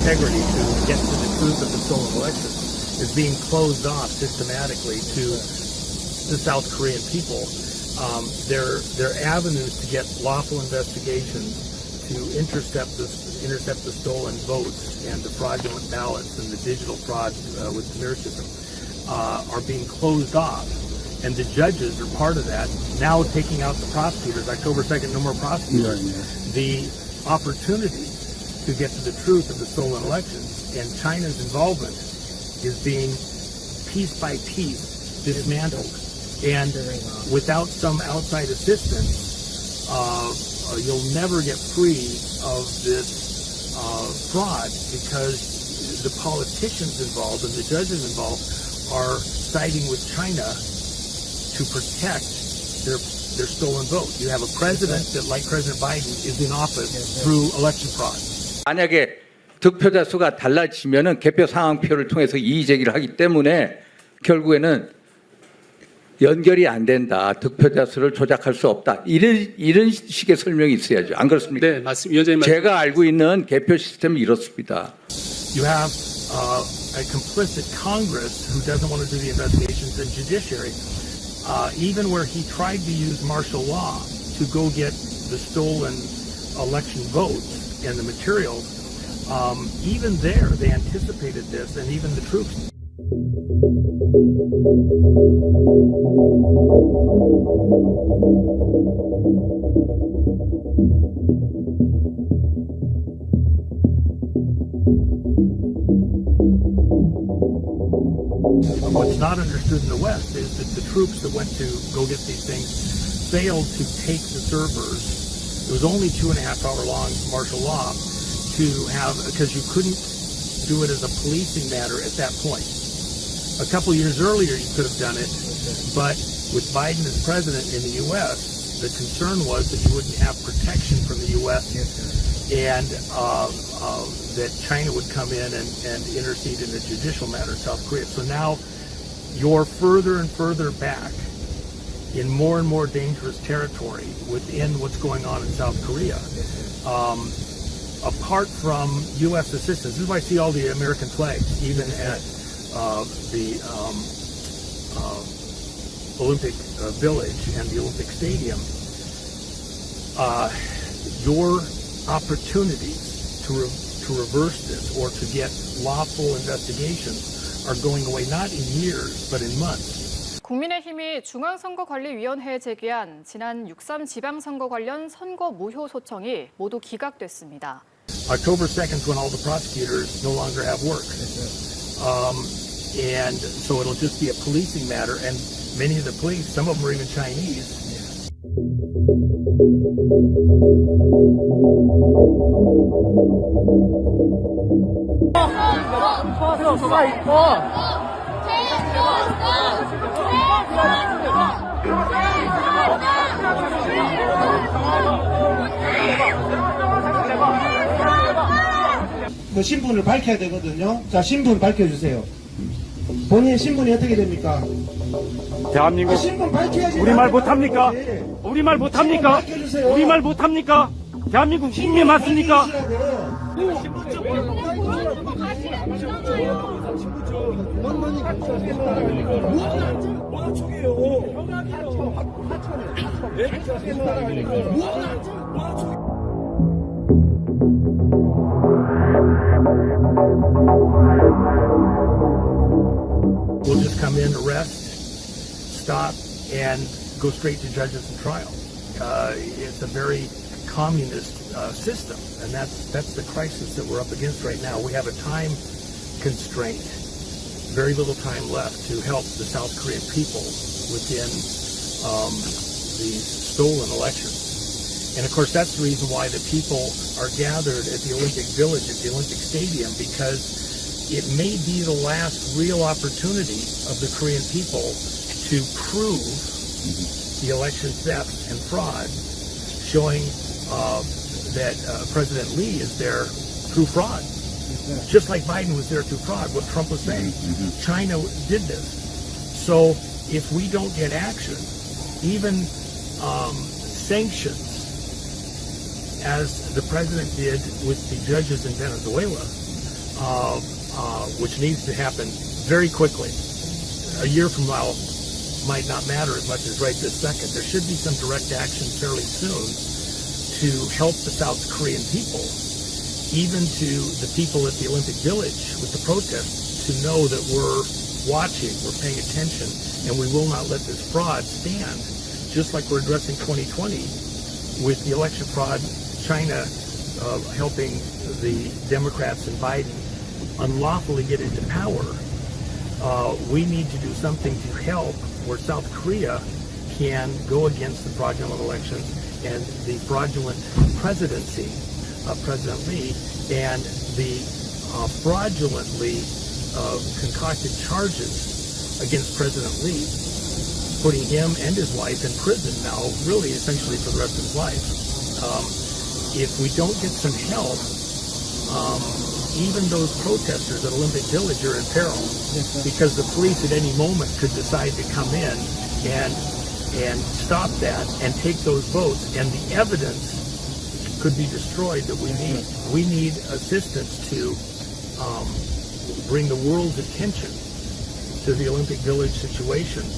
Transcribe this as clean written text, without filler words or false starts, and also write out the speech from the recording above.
integrity to get to the truth of the stolen election is being closed off systematically to the South Korean people. Their avenues to get lawful investigations to intercept the stolen votes and the fraudulent ballots and the digital fraud with the mirror system are being closed off. And the judges are part of that, now taking out the prosecutors. October 2nd, no more prosecutors. The opportunity to get to the truth of the stolen elections and China's involvement is being piece by piece dismantled. And without some outside assistance, you'll never get free of this fraud because the politicians involved and the judges involved are siding with China to protect their stolen vote. You have a president that, like President Biden, is in office through election fraud. 만약에 득표자 수가 달라지면은 개표 상황표를 통해서 이의 제기를 하기 때문에 결국에는 연결이 안 된다. 득표자 수를 조작할 수 없다. 이런 식의 설명이 있어야죠. 안 그렇습니까? 네, 맞습니다. 위원장님 제가 알고 있는 개표 시스템은 이렇습니다. You have a complicit Congress who doesn't want to do the investigations and judiciary. Even where he tried to use martial law to go get the stolen election votes and the materials, even there they anticipated this, and even the troops. What's not understood in the West is that the troops that went to go get these things failed to take the servers. It was only 2.5 hour long martial law to have, because you couldn't do it as a policing matter at that point. A couple years earlier you could have done it, but with Biden as president in the U.S., the concern was that you wouldn't have protection from the U.S. and that China would come in and intercede in the judicial matter of South Korea. So now you're further and further back in more and more dangerous territory within what's going on in South Korea. Apart from U.S. assistance, this is why I see all the American flags, even at the Olympic Village and the Olympic Stadium. Your opportunities to reverse this or to get lawful investigations are going away not in years but in months. 국민의힘이 중앙선거관리위원회에 제기한 지난 6.3 지방선거 관련 선거 무효 소청이 모두 기각됐습니다. October 2nd is when all the prosecutors no longer have work. And so it'll just be a policing matter, and many of the police, some of them are even Chinese. 그 신분을 밝혀야 되거든요. 자, 신분 밝혀주세요. 본인 신분이 어떻게 됩니까? 대한민국 신분 밝혀야지. 우리말 못합니까? 우리말 못합니까? 우리말 못합니까? 대한민국 국민 맞습니까? We'll just come in, arrest, stop, and go straight to judges and trial. It's a very communist system, and that's the crisis that we're up against right now. We have a time constraint, very little time left to help the South Korean people within these stolen elections. And of course, that's the reason why the people are gathered at the Olympic Village, at the Olympic Stadium, because it may be the last real opportunity of the Korean people to prove the election theft and fraud, showing that President Lee is there through fraud. Just like Biden was there through fraud, what Trump was saying. China did this. So if we don't get action, even sanctions, as the president did with the judges in Venezuela, which needs to happen very quickly. A year from now might not matter as much as right this second. There should be some direct action fairly soon to help the South Korean people, even to the people at the Olympic Village with the protests, to know that we're watching, we're paying attention, and we will not let this fraud stand. Just like we're addressing 2020 with the election fraud, China helping the Democrats and Biden unlawfully get into power. We need to do something to help where South Korea can go against the fraudulent elections and the fraudulent presidency of President Lee and the fraudulently concocted charges against President Lee, putting him and his wife in prison now, really essentially for the rest of his life. If we don't get some help, even those protesters at Olympic Village are in peril, because the police at any moment could decide to come in and stop that and take those votes, and the evidence could be destroyed that we need. We need assistance to bring the world's attention to the Olympic Village situation